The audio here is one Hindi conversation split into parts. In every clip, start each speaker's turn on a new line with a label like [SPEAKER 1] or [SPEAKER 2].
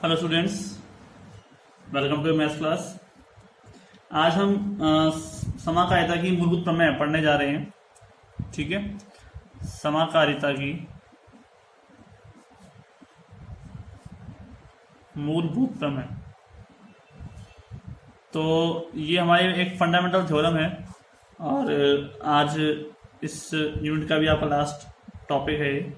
[SPEAKER 1] Hello students, welcome to maths class. आज हम समाकारिता की मूलभूत प्रमेय पढ़ने जा रहे हैं। ठीक है, समाकारिता की मूलभूत प्रमेय। तो ये हमारी एक फंडामेंटल थ्योरम है और आज इस यूनिट का भी आपका लास्ट टॉपिक है ये।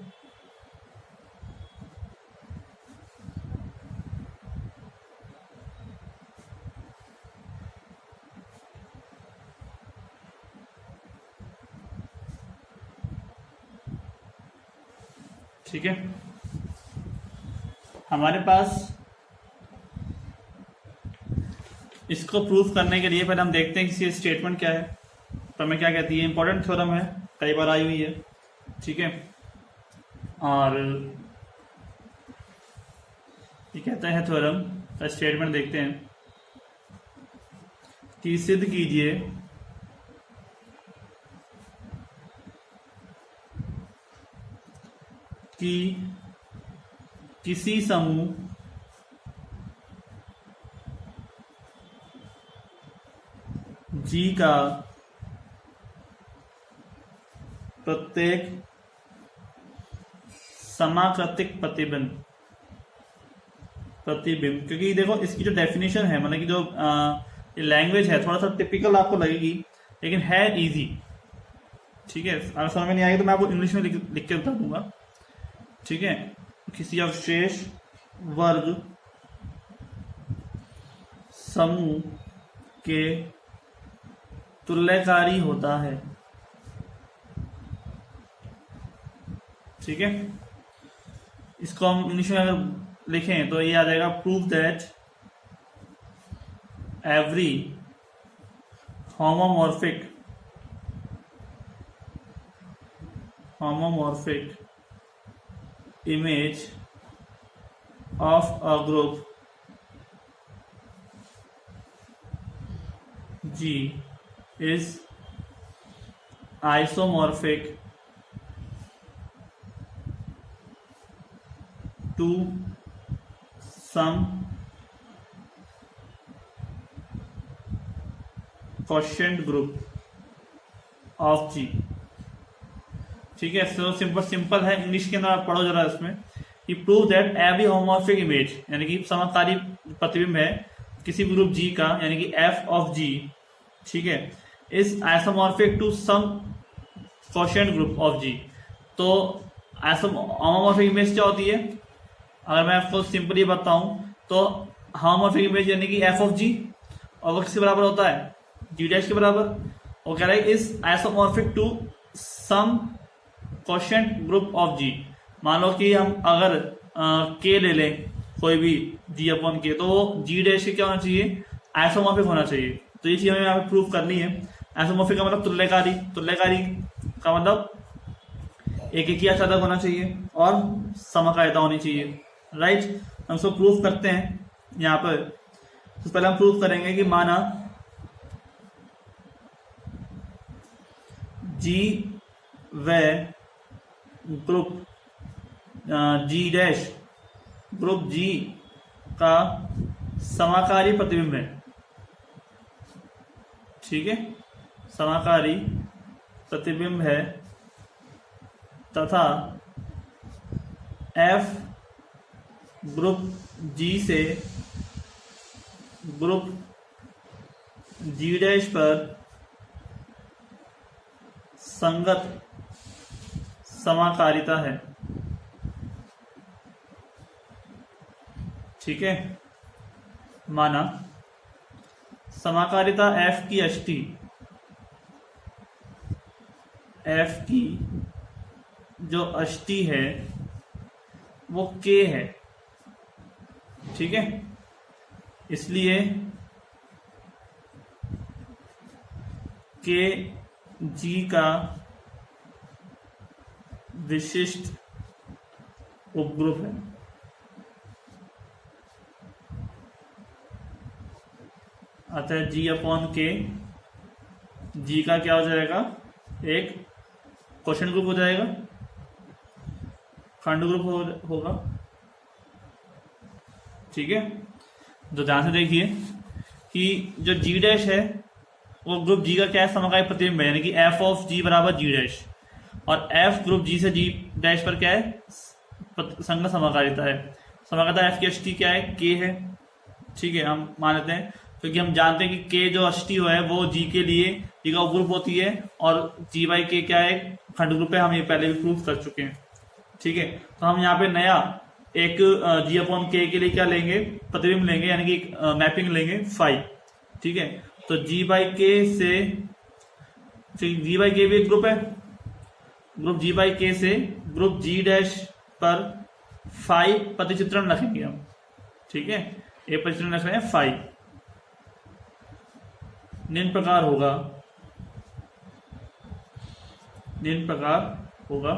[SPEAKER 1] ठीक है, हमारे पास इसको प्रूफ करने के लिए पहले हम देखते हैं कि इसकी स्टेटमेंट क्या है, प्रमेय क्या कहती है। इंपॉर्टेंट थ्योरम है, कई बार आई हुई है। ठीक है, और ये कहता है थ्योरम का स्टेटमेंट देखते हैं कि सिद्ध कीजिए कि किसी समूह G का प्रत्येक समाकृतिक प्रतिबिंब, क्योंकि देखो इसकी जो डेफिनेशन है, मतलब कि जो लैंग्वेज है थोड़ा सा टिपिकल आपको लगेगी, लेकिन है इजी। ठीक है, अगर समझ में नहीं आएगी तो मैं आपको इंग्लिश में लिख के बता दूंगा। ठीक है, किसी अवशेष वर्ग समूह के तुल्यकारी होता है। ठीक है, इसको हम इंग्लिश में अगर लिखें तो ये आ जाएगा, prove that every homomorphic image of a group G is isomorphic to some quotient group of G। ठीक है, सो सिंपल है। इंग्लिश के अंदर आप पढ़ो जरा इसमें कि prove that every homomorphic image, यानी कि समकारी प्रतिबिंब है किसी ग्रुप जी का, यानी कि एफ ऑफ जी, ठीक है, is isomorphic to some quotient group of G. तो होमोमॉर्फिक इमेज क्या होती है, अगर मैं आपको सिंपली बताऊं तो होमोमॉर्फिक इमेज यानी कि एफ ऑफ जी, और वो किसके बराबर होता है, जी डैश के बराबर। वो कह रहा है is isomorphic to some quotient group of G. मान लो कि हम अगर के ले लें कोई भी जी अपॉन के, तो वो जी डैश के क्या होना चाहिए, आइसोमॉर्फिक होना चाहिए। तो ये चीज हमें यहाँ पे प्रूफ करनी है। आइसोमॉर्फिक का मतलब तुल्यकारी का मतलब एक ही आच्छादक होना चाहिए और समकारिता होनी चाहिए। राइट, हम इसको प्रूफ करते हैं यहाँ पर। तो पहले हम प्रूफ करेंगे कि माना जी व ग्रुप जी डैश ग्रुप जी का समाकारी प्रतिबिंब है। ठीक है, समाकारी प्रतिबिंब है तथा एफ ग्रुप जी से ग्रुप जी डैश पर संगत समाकारिता है। ठीक है, माना समाकारिता एफ की अष्टी, एफ की जो अष्टी है वो के है। ठीक है, इसलिए के जी का विशिष्ट उपग्रुप है। अतः जी अपॉन के, जी का क्या हो जाएगा, एक क्वेश्चन ग्रुप हो जाएगा, खंड ग्रुप होगा। ठीक है, तो ध्यान से देखिए कि जो जी डैश है वो ग्रुप जी का क्या है, समकालिक प्रतिबिंब है, यानी कि एफ ऑफ जी बराबर जी डैश, और एफ ग्रुप जी से जी डैश पर क्या है, संगत समकालिकता है। समकालिकता एफ की अष्टी क्या है, के है। ठीक है, हम मान लेते हैं क्योंकि हम जानते हैं कि के जो अष्टी है वो जी के लिए जी का उपग्रुप होती है, और जी बाई के क्या है, खंड ग्रुप है, हम ये पहले भी प्रूफ कर चुके हैं। ठीक है, तो हम यहाँ पे नया एक जी अपॉन के लिए क्या लेंगे, प्रतिबिंब लेंगे, यानी कि मैपिंग लेंगे फाई। ठीक है, तो जी बाई के से जी बाई के भी एक ग्रुप है, ग्रुप जी बाई के से ग्रुप जी डैश पर फाई प्रतिचित्रण रखेंगे हम। ठीक है, एक प्रतिचित्रण रख रहे हैं फाई, निम्न प्रकार होगा, निम्न प्रकार होगा,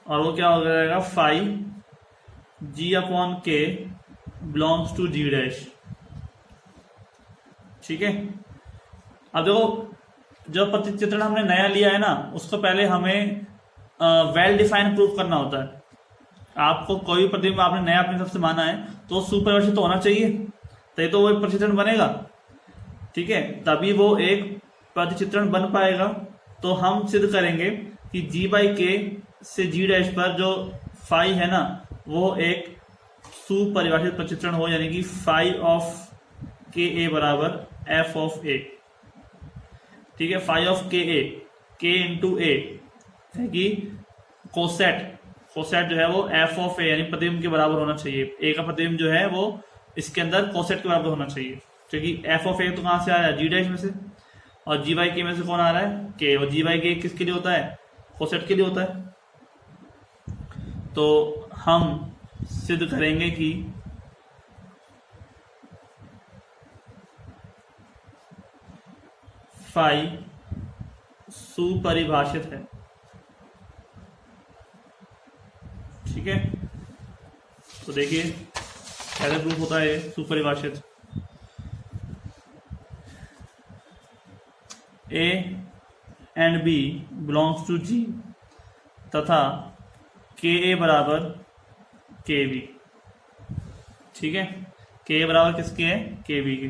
[SPEAKER 1] और वो क्या हो जाएगा, फाई जी अपॉन के बिलोंग्स टू जी डैश। ठीक है, अब देखो जो प्रतिचित्रण हमने नया लिया है ना, उसको पहले हमें वेल डिफाइन प्रूफ करना होता है। आपको कोई भी प्रतिबिंब आपने नया अपने हिसाब से माना है तो सुपरिभाषित तो होना चाहिए, तभी तो वो एक प्रतिचित्रण बनेगा। ठीक है, तभी वो एक प्रतिचित्रण बन पाएगा। तो हम सिद्ध करेंगे कि जी बाई के से जी डैश पर जो फाई है ना, वो एक सुपरिभाषित प्रतिचित्रण हो, यानी कि फाई ऑफ के ए बराबर एफ ऑफ ए। ठीक है, फाई ऑफ के ए, के इंटू ए है कि कोसेट, कोसेट जो है वो एफ ऑफ ए यानी प्रतिबिंब के बराबर होना चाहिए। ए का प्रतिबिंब जो है वो इसके अंदर कोसेट के बराबर होना चाहिए, क्योंकि एफ ऑफ ए तो कहां से आ रहा है, जी डैश में से, और जी बाई के में से कौन आ रहा है, के, और जी बाई के किसके लिए होता है, कोसेट के लिए होता है। तो हम सिद्ध करेंगे कि फाई सुपरिभाषित है। ठीक है, तो देखिए कैसे प्रूफ होता है सुपरिभाषित। A and B belongs to G तथा के ए बराबर के बी। ठीक है, के ए बराबर किसके है, के बी के।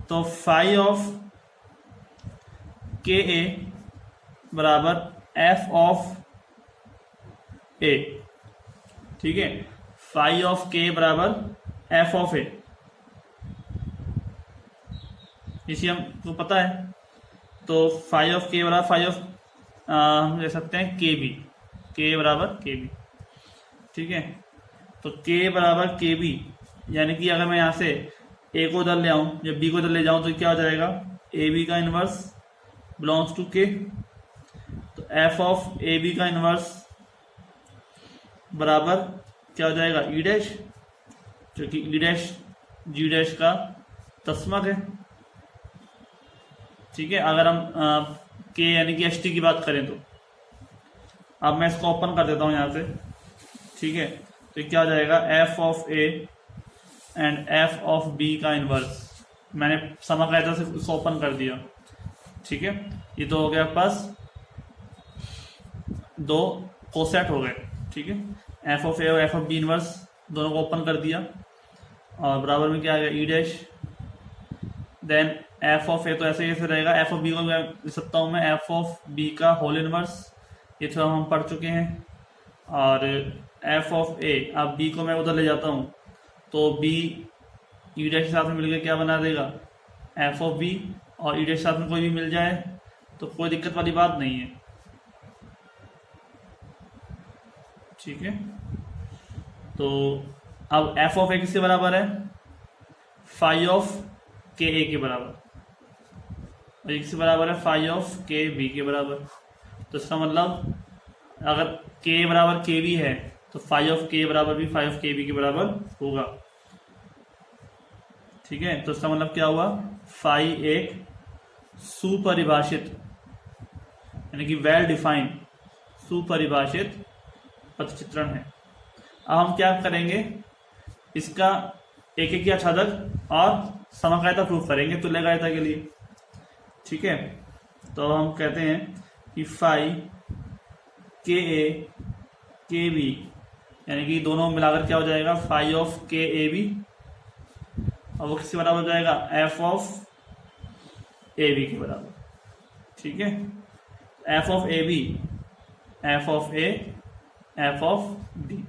[SPEAKER 1] तो फाई ऑफ के ए बराबर एफ ऑफ ए। ठीक है, फाई ऑफ के बराबर एफ ऑफ ए, इसी हमको पता है। तो फाई ऑफ के बराबर फाई ऑफ हम ले सकते हैं के बी, के बराबर के बी। ठीक है, तो के बराबर के बी, यानी कि अगर मैं यहाँ से ए को उधर ले आऊं या बी को उधर ले जाऊं तो क्या हो जाएगा, ए बी का इनवर्स बिलोंग्स टू के। तो एफ ऑफ ए बी का इनवर्स बराबर क्या हो जाएगा, ई डैश, क्योंकि ई डैश जी डैश का तस्मक है। ठीक है, अगर हम के यानी कि एस टी की बात करें तो अब मैं इसको ओपन कर देता हूं यहां से। ठीक है, तो क्या हो जाएगा, F of A and F of B का इनवर्स, मैंने समकालिकता से इसको ओपन कर दिया। ठीक है, ये तो हो गया पास दो कोसेट हो गए। ठीक है, एफ ऑफ ए और एफ ऑफ बी इनवर्स दोनों को ओपन कर दिया, और बराबर में क्या आ गया, E dash, then F of A तो ऐसे कैसे रहेगा, एफ ऑफ बी को मैं लिख सकता हूँ मैं एफ ऑफ बी का होल इनवर्स, ये तो हम पढ़ चुके हैं। और एफ ऑफ ए, अब बी को मैं उधर ले जाता हूँ तो बी ई डैश के साथ में मिलकर क्या बना देगा, एफ ऑफ बी, और ई डैश के साथ में कोई भी मिल जाए तो कोई दिक्कत वाली बात नहीं है। ठीक है, तो अब एफ ऑफ ए किसके बराबर है, फाई ऑफ के ए के बराबर, और ये किसके बराबर है, फाई ऑफ के बी के बराबर। तो इसका मतलब अगर के बराबर के बी है तो फाई ऑफ के बराबर भी फाई ऑफ के बी के बराबर होगा। ठीक है, तो इसका मतलब क्या हुआ, फाई एक सुपरिभाषित यानी कि वेल डिफाइंड सुपरिभाषित प्रतिचित्रण है। अब हम क्या करेंगे, इसका एक एक या छादक और समकालिकता प्रूफ करेंगे तुल्यकालिकता के लिए। ठीक है, तो हम कहते हैं कि फाई के ए के बी यानी कि दोनों मिलाकर क्या हो जाएगा, phi of K A B, और वो किसके बराबर हो जाएगा, एफ ऑफ ए बी के बराबर। ठीक है, F of A B, F of A, F of B.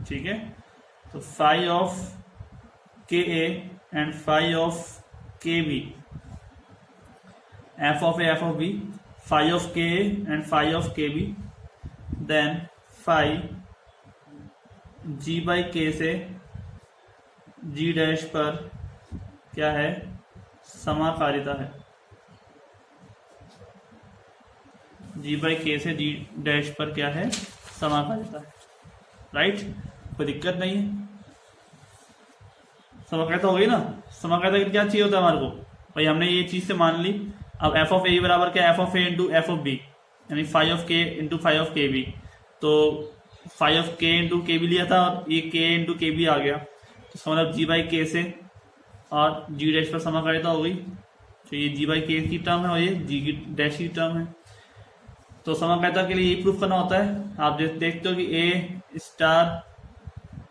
[SPEAKER 1] ठीक है, तो phi of K A and phi of K B, F of A, F of B, phi of K A and phi of K B, then phi G by K से जी डैश पर क्या है, समाकारिता है। जी बाई के से जी डैश पर क्या है, समाकारिता है। राइट, कोई दिक्कत नहीं है। समाकारिता हो गई ना। समाकारिता क्या चाहिए होता है हमारे को, भाई हमने ये चीज से मान ली। अब एफ ऑफ ए बराबर क्या, F of A into F of B, यानी phi of K into phi of K B. तो phi of K into K B लिया था और ये के इंटू के बी आ गया, तो इसका मतलब जी बाई के से और जी डैश पर समाकारिता हो गई। तो ये जी बाई के की टर्म है और ये जी की डैश की टर्म है। तो समाकारिता के लिए यही प्रूफ करना होता है। आप देखते हो कि ए स्टार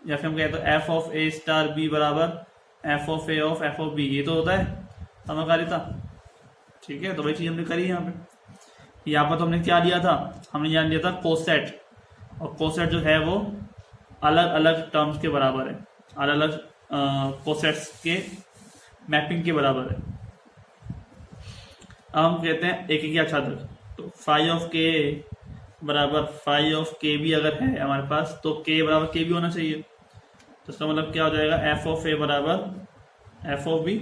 [SPEAKER 1] या फिर हम कहते हैं F of A star B बराबर F of A of F of B, ये तो होता है समाकारिता। ठीक है, तो वही चीज हमने करी यहाँ पे। यहाँ पर तो हमने क्या लिया था, हमने यहाँ लिया था कोसेट, और कोसेट जो है वो अलग अलग टर्म्स के बराबर है, अलग अलग कोसेट्स के मैपिंग के बराबर है। अब हम कहते हैं एक एक आच्छादक, तो फाई ऑफ के बराबर फाई ऑफ के बी अगर है हमारे पास, तो के बराबर के बी होना चाहिए। तो इसका मतलब क्या हो जाएगा, एफ ऑफ ए बराबर एफ ऑफ बी,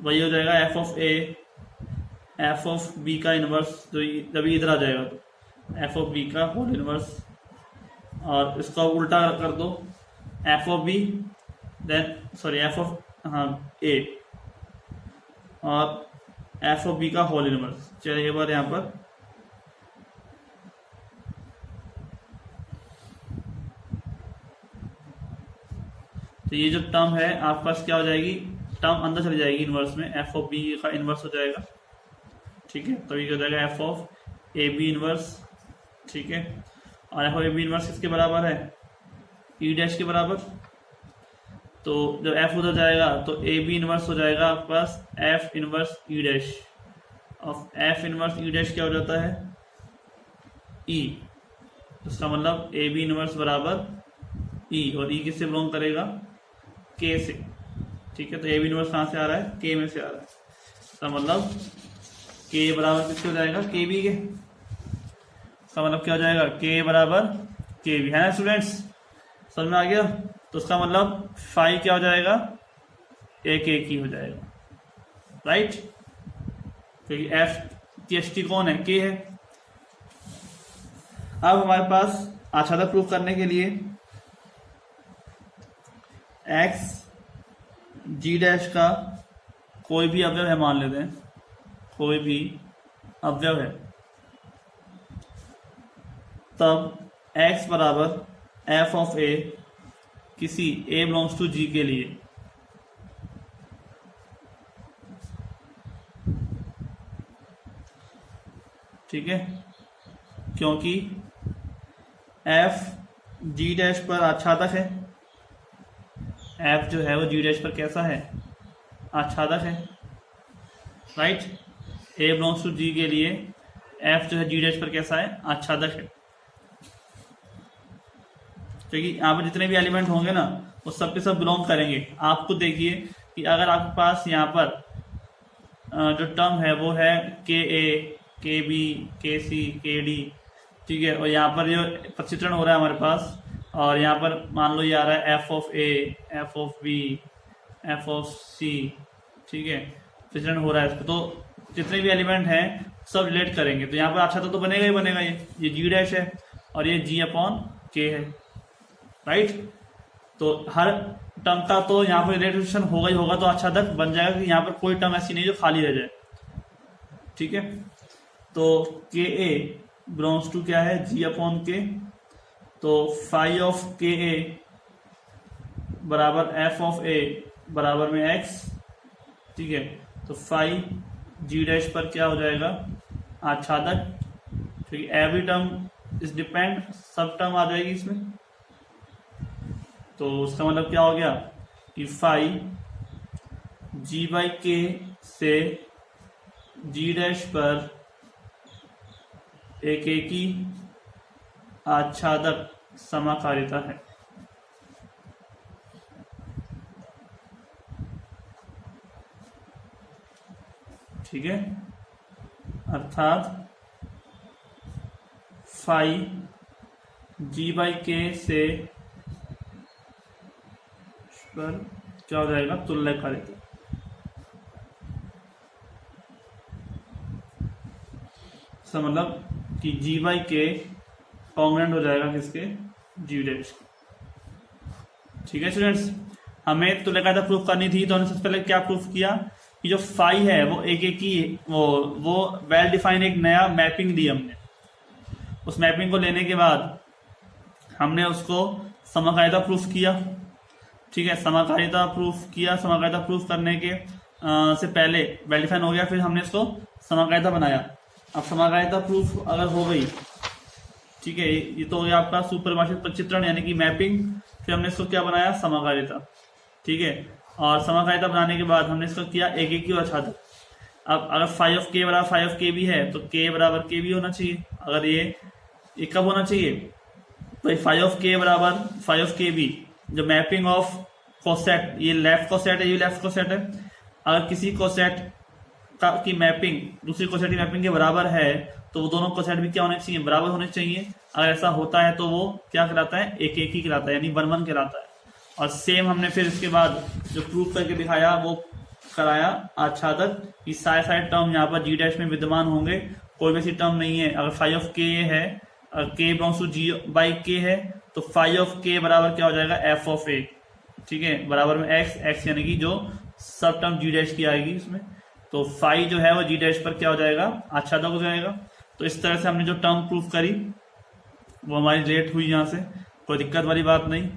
[SPEAKER 1] वही हो जाएगा F of A F of B का इनवर्स, तो जब इधर आ जाएगा तो एफ ऑफ बी का होल इनवर्स, और इसका उल्टा कर दो, F of B then sorry F of A और एफ ऑफ बी का होल इनवर्स। चलिए एक बार यहाँ पर तो ये जो टर्म है आपके पास क्या हो जाएगी, टर्म अंदर चली जाएगी इनवर्स में, एफ ऑफ बी का इनवर्स हो जाएगा। ठीक है, तो ये हो जाएगा F of A B inverse. ठीक है, और F of A B inverse किसके बराबर है, ई डैश के बराबर। तो जब एफ उधर जाएगा तो ए बी इनवर्स हो जाएगा आपके पास एफ इनवर्स ई डैश, और एफ इनवर्स ई डैश क्या हो जाता है, ई। इसका मतलब ए बी इनवर्स बराबर ई, और ई किससे बिलोंग करेगा, के से। ठीक है, तो ए बी इनवर्स कहाँ से आ रहा है, के में से आ रहा है। इसका मतलब के बराबर किससे हो जाएगा, के बी के। इसका मतलब क्या हो जाएगा, के बराबर के बी, है ना स्टूडेंट्स, समझ में आ गया। तो उसका मतलब फाई क्या हो जाएगा, एक एक ही हो जाएगा। राइट, क्योंकि एफ की एस टी कौन है, के है। अब हमारे पास आच्छादक प्रूफ करने के लिए एक्स जी डैश का कोई भी अवयव है, मान लेते हैं कोई भी अवयव है, तब x बराबर एफ ऑफ ए किसी a बिलोंग्स टू g के लिए ठीक है, क्योंकि f g डैश पर आच्छादक है, f जो है वो g डैश पर कैसा है, आच्छादक है। Right, a belongs to g के लिए f जो है g डैश पर कैसा है, आच्छादक है। क्योंकि यहाँ पर जितने भी एलिमेंट होंगे ना वो सब के सब बिलोंग करेंगे। आपको देखिए कि अगर आपके पास यहाँ पर जो टर्म है वो है के ए, के बी, के सी, के डी, ठीक है, और यहाँ पर जो प्रतिचित्रण हो रहा है हमारे पास, और यहाँ पर मान लो ये आ रहा है F of A, F of B, F of C, ठीक है, प्रतिचित्रण हो रहा है इस पर, तो जितने भी एलिमेंट हैं सब रिलेट करेंगे। तो यहाँ पर अच्छा तो बनेगा ही बनेगा, ये जी डैश है और ये जी अपॉन के है। राइट, तो हर टर्म का तो यहाँ पर रिलेशन होगा ही होगा, तो आच्छादक बन जाएगा कि यहाँ पर कोई टर्म ऐसी नहीं जो खाली रह जाए। ठीक है, तो के ए बिलोंग्स टू क्या है, जी अपॉन के, तो फाई ऑफ के ए बराबर एफ ऑफ ए बराबर में एक्स। ठीक है, तो फाई जी डैश पर क्या हो जाएगा, आच्छादक, क्योंकि एवरी टर्म इस डिपेंड सब टर्म आ जाएगी इसमें। तो उसका मतलब क्या हो गया कि फाई जी बाई के से जी डैश पर एक ही आच्छादक समाकारिता है। ठीक है, अर्थात फाई जी बाई के से पर क्या हो जाएगा, तुल्यकारिता। इसका मतलब कि जी बाई के कॉन्ग्रेंट हो जाएगा किसके, जी डैश। ठीक है स्टूडेंट्स, हमें तुल्यकारिता प्रूफ करनी थी, तो हमने सबसे पहले क्या प्रूफ किया कि जो फाई है वो एक ही वो वेल डिफाइन एक नया मैपिंग दी हमने। उस मैपिंग को लेने के बाद हमने उसको समकारिता प्रूफ किया। ठीक है, समकारिता प्रूफ किया। समकारिता प्रूफ करने के से पहले वेल डिफाइन हो गया, फिर हमने इसको समकारिता बनाया। अब समकारिता प्रूफ अगर हो गई, ठीक है, ये तो हो गया आपका सुपरिभाषित प्रचित्रण यानी कि मैपिंग। फिर हमने इसको क्या बनाया, समकारिता। ठीक है, और समकारिता बनाने के बाद हमने इसको किया एक ही और आच्छादक। अब अगर फाई ऑफ के बराबर फाई ऑफ के भी है तो के बराबर के भी होना चाहिए। अगर ये कब होना चाहिए, तो फाई ऑफ के बराबर फाई ऑफ के भी, जो मैपिंग ऑफ कोसेट, ये लेफ्ट कोसेट है, ये लेफ्ट कोसेट है। अगर किसी कोसेट की मैपिंग दूसरी कोसेट की मैपिंग के बराबर है तो वो दोनों कोसेट भी क्या होने चाहिए, बराबर होने चाहिए। अगर ऐसा होता है तो वो क्या कहलाता है, एक ही कहलाता है, यानी 1-1 कहलाता है। और सेम हमने फिर इसके बाद जो प्रूफ करके दिखाया वो कराया आच्छादक कि सारे टर्म यहाँ पर जी डैश में विद्यमान होंगे, कोई भी ऐसी टर्म नहीं है। अगर फाई ऑफ के है, के बिलोंग्स टू जी बाई के है, तो फाई ऑफ के बराबर क्या हो जाएगा, एफ ऑफ ए। ठीक है, बराबर में एक्स यानी कि जो सब टर्म जी डैश की आएगी इसमें, तो फाई जो है वो जी डैश पर क्या हो जाएगा, आच्छादक हो जाएगा। तो इस तरह से हमने जो टर्म प्रूफ करी वो हमारी लेट हुई, यहाँ से कोई दिक्कत वाली बात नहीं,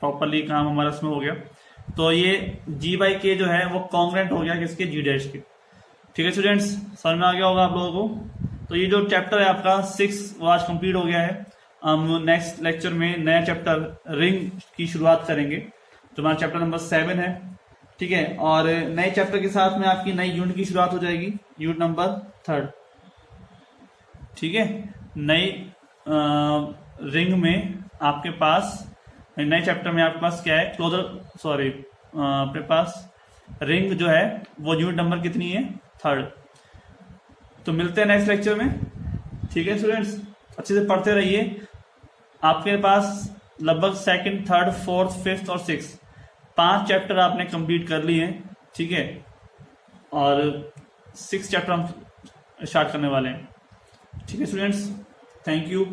[SPEAKER 1] प्रॉपरली काम हमारा इसमें हो गया। तो ये जी बाई के जो है वो कॉन्ग्रेंट हो गया किसके, जी डैश के। ठीक है स्टूडेंट्स, समझ में आ गया होगा आप लोगों को। तो ये जो चैप्टर है आपका 6 वो आज कंप्लीट हो गया है। हम नेक्स्ट लेक्चर में नया चैप्टर रिंग की शुरुआत करेंगे, जो हमारा चैप्टर नंबर 7 है। ठीक है, और नए चैप्टर के साथ में आपकी नई यूनिट की शुरुआत हो जाएगी, यूनिट नंबर 3। ठीक है, नई रिंग में आपके पास, नए चैप्टर में आपके पास क्या है, अपने पास रिंग जो है वो यूनिट नंबर कितनी है, 3। तो मिलते हैं नेक्स्ट लेक्चर में। ठीक है स्टूडेंट्स, अच्छे से पढ़ते रहिए। आपके पास लगभग 2nd, 3rd, 4th, 5th और 6th 5 चैप्टर आपने कंप्लीट कर लिए हैं। ठीक है, और 6 चैप्टर हम स्टार्ट करने वाले हैं। ठीक है स्टूडेंट्स, थैंक यू।